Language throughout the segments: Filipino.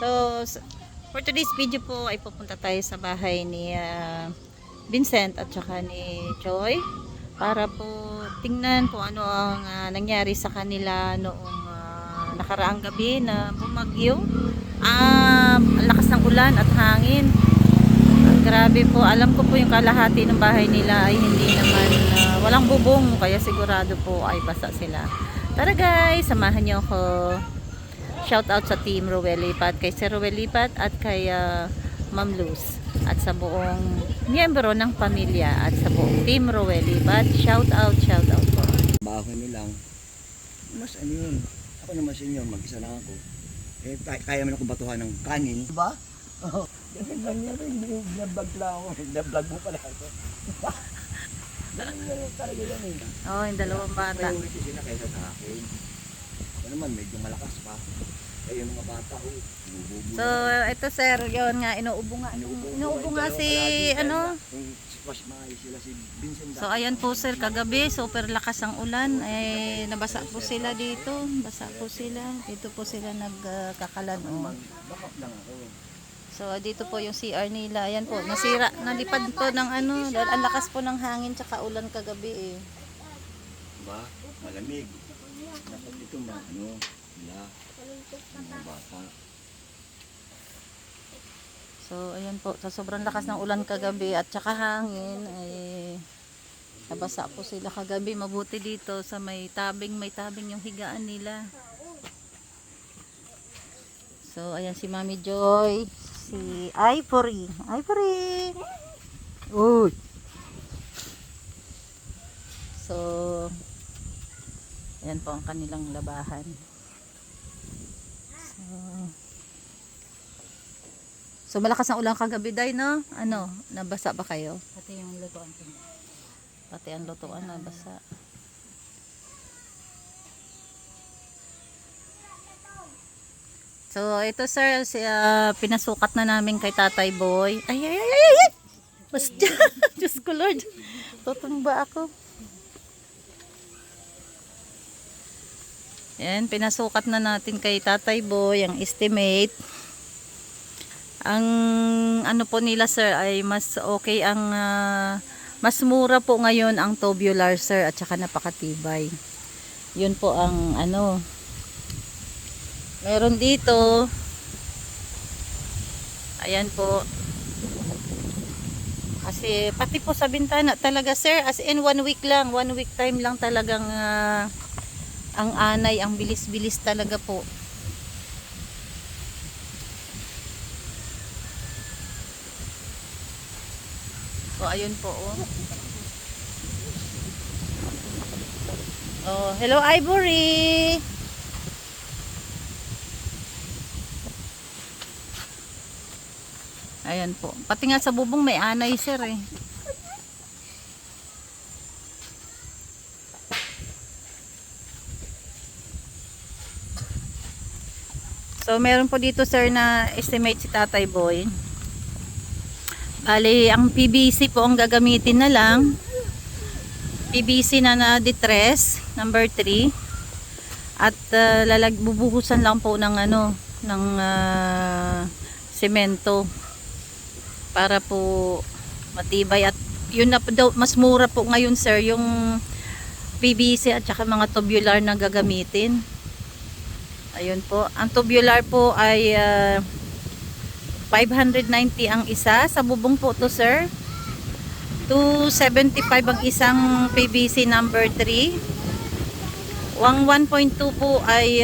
For today's video po ay pupunta tayo sa bahay ni Vincent at saka ni Joy para po tingnan kung ano ang nangyari sa kanila noong nakaraang gabi na bumagyo. Ang lakas ng ulan at hangin. Grabe po, alam ko po yung kalahati ng bahay nila ay hindi naman walang bubong, kaya sigurado po ay basa sila. Tara guys, samahan niyo ako. Shout out sa Team Rowel Lipat, kay Sir Rowel Lipat at kay Ma'am Luz at sa buong miyembro ng pamilya at sa buong Team Rowel Lipat. Shout out po. Baho nyo lang. Mas ano yun? Ako naman sa inyo, mag-isa lang ako. Eh, kaya man ako batuhan ng kanin. Diba? Oo. Ganun lang yan. Binablog lang ako. Binablog mo pala ako. Ganun lang talaga yan eh. Oh, yung dalawang bata. Priority sila kaysa sa akin. Ako naman, medyo malakas pa. Kaya yung mga bata, So, ito sir, yun nga, inuubo nga si, ano? Sila si Vincent. So, ayan po sir, kagabi, super lakas ang ulan. Nabasa po sila dito. Basa po sila. Dito po sila nagkakalan. Bakit lang ako. So, dito po yung CR nila. Ayan po, nasira, nalipad po ng ano, dahil ang lakas po ng hangin tsaka ulan kagabi eh. Diba? Malamig. Dapat ito ano, sila. Mga bata. So, ayan po, sa sobrang lakas ng ulan kagabi at tsaka hangin, ay nabasa po sila kagabi. Mabuti dito sa may tabing yung higaan nila. So, ayan si Mami Joy, si Ivory. Uy! So, ayan po ang kanilang labahan. So malakas ang ulan kagabi day, no? Ano, nabasa ba kayo? Pati yung lutuan ko. Pati ang lutuan nabasa. So ito sir, pinasukat na namin kay Tatay Boy. Ay! Basta, Diyos ko Lord. Tutumba ako. Yan, pinasukat na natin kay Tatay Boy ang estimate. Ang ano po nila sir ay mas okay ang mas mura po ngayon ang tubular sir at saka napakatibay. Yun po ang ano. Meron dito. Ayan po. Kasi pati po sa bintana talaga sir, as in 1 week time lang talagang ang anay, ang bilis-bilis talaga po. So, ayun po, oh. Oh, hello, Ivory! Ayan po. Pati nga sa bubong may anay, sir, eh. So, meron po dito, sir, na estimate si Tatay Boy. Bali, ang PVC po ang gagamitin na lang. PVC na detress, number 3. At bubuhusan lang po ng ano, ng semento para po matibay. At yun na daw, mas mura po ngayon sir, yung PVC at saka mga tubular na gagamitin. Ayun po. Ang tubular po ay 590 ang isa. Sa bubong po to sir. 275 ang isang PVC number 3. 1.2 po ay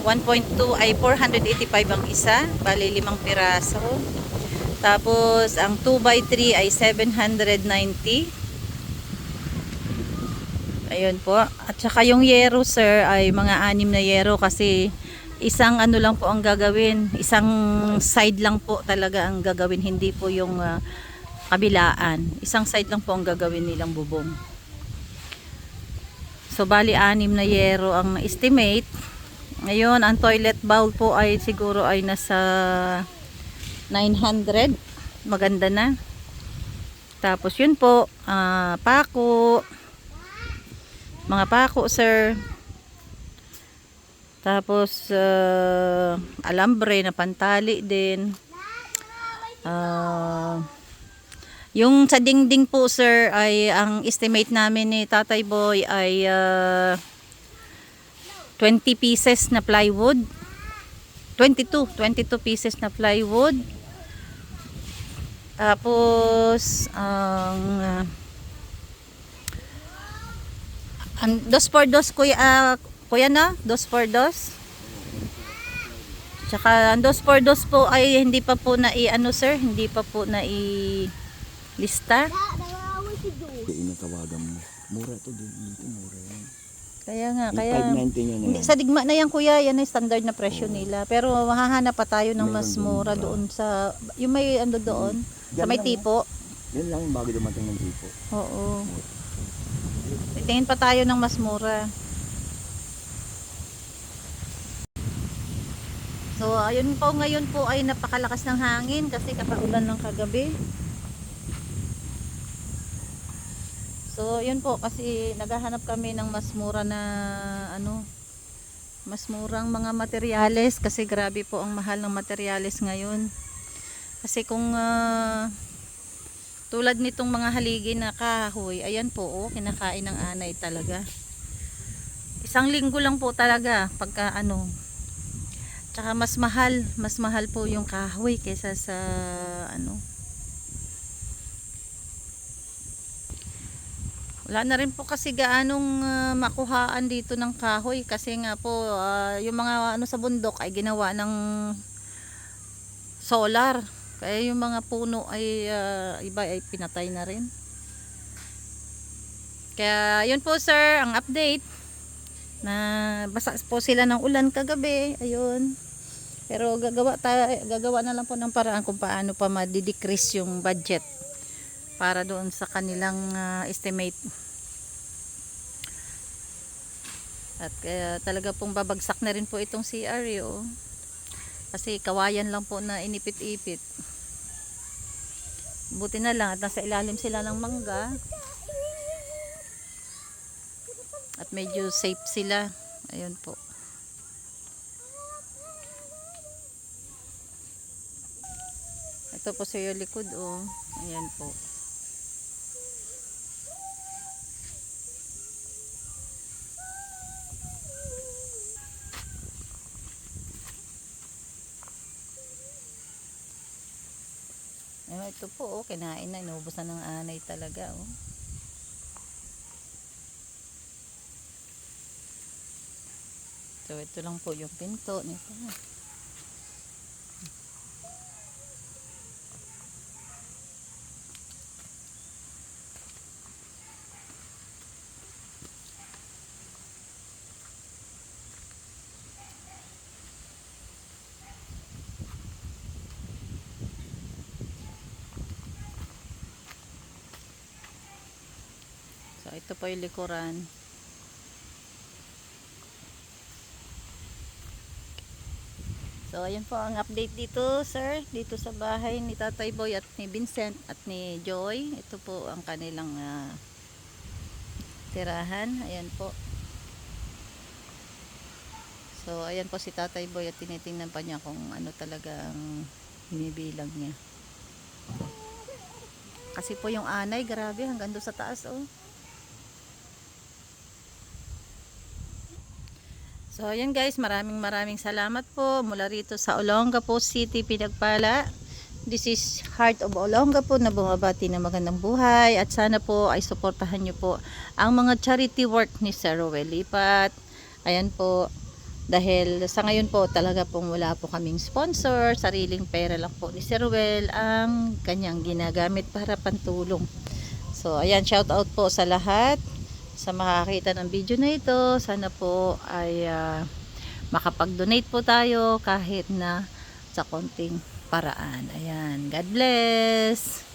1.2 ay 485 ang isa. Bali 5 piraso. Tapos ang 2x3 ay 790. Ayun po. At saka yung yero sir ay mga 6 na yero kasi isang ano lang po ang gagawin, isang side lang po talaga ang gagawin, hindi po yung kabilaan. Isang side lang po ang gagawin nilang bubong. So bali 6 na yero ang estimate. Ngayon ang toilet bowl po ay siguro ay nasa 900. Maganda na. Tapos yun po, pako. Mga pako sir. Tapos alambre na pantali din. Yung sa dingding po sir ay ang estimate namin ni Tatay Boy ay 20 pieces na plywood. 22 pieces na plywood. Tapos ang dos por dos kuya na, dos por dos. Tsaka ang dos por dos po ay hindi pa po na sir, hindi pa po na lista. Inatawagan mo. Mura to dito, mura yan. Kaya nga, Yung kaya 590 niya na hindi, yan. sa digma na yan kuya, yan ay standard na presyo nila. Pero mahahanap pa tayo ng mas Meron mura doon, doon sa, yung may doon, sa Yan may lang, tipo. Yan lang yung bago dumating ng tipo. Oo. Tingin pa tayo ng mas mura. So, ayun po, ngayon po ay napakalakas ng hangin kasi kakaulan ng kagabi. So, yun po kasi naghahanap kami ng mas mura na mas murang mga materyales kasi grabe po ang mahal ng materyales ngayon. Kasi kung tulad nitong mga haligi na kahoy, ayan po, kinakain ng anay talaga. Isang linggo lang po talaga pagka tsaka mas mahal po yung kahoy kaysa sa wala na rin po kasi gaanong makuhaan dito ng kahoy kasi nga po yung mga sa bundok ay ginawa ng solar. Kaya yung mga puno ay iba ay pinatay na rin. Kaya yun po sir, ang update na basa po sila ng ulan kagabi. Ayun. Pero gagawa na lang po ng paraan kung paano pa ma-decrease yung budget para doon sa kanilang estimate. At talaga pong babagsak na rin po itong CR kasi kawayan lang po na inipit-ipit. Buti na lang at nasa ilalim sila ng mangga at medyo safe sila. Ayun po. Ito po sa yung likod ayan po. Ito po kinain na, inubusan ng anay talaga So ito lang po yung pinto nito. So ito po yung likuran. So ayun po ang update dito sir, dito sa bahay ni Tatay Boy at ni Vincent at ni Joy. Ito po ang kanilang tirahan. Ayan po. So ayan po si Tatay Boy at tinitingnan pa niya kung ano talaga ang binibilang niya. Kasi po yung anay, grabe hanggang doon sa taas So ayan guys, maraming salamat po mula rito sa Olongapo City, Pinagpala. This is Heart of Olongapo na bumabati ng magandang buhay at sana po ay suportahan nyo po ang mga charity work ni Sir Rowel Lipat. Ayan po, dahil sa ngayon po talaga pong wala po kaming sponsor, sariling pera lang po ni Sir Rowel ang kanyang ginagamit para pantulong. So ayan, shout out po sa lahat sa makakita ng video na ito. Sana po ay makapag-donate po tayo kahit na sa konting paraan. Ayan, God bless!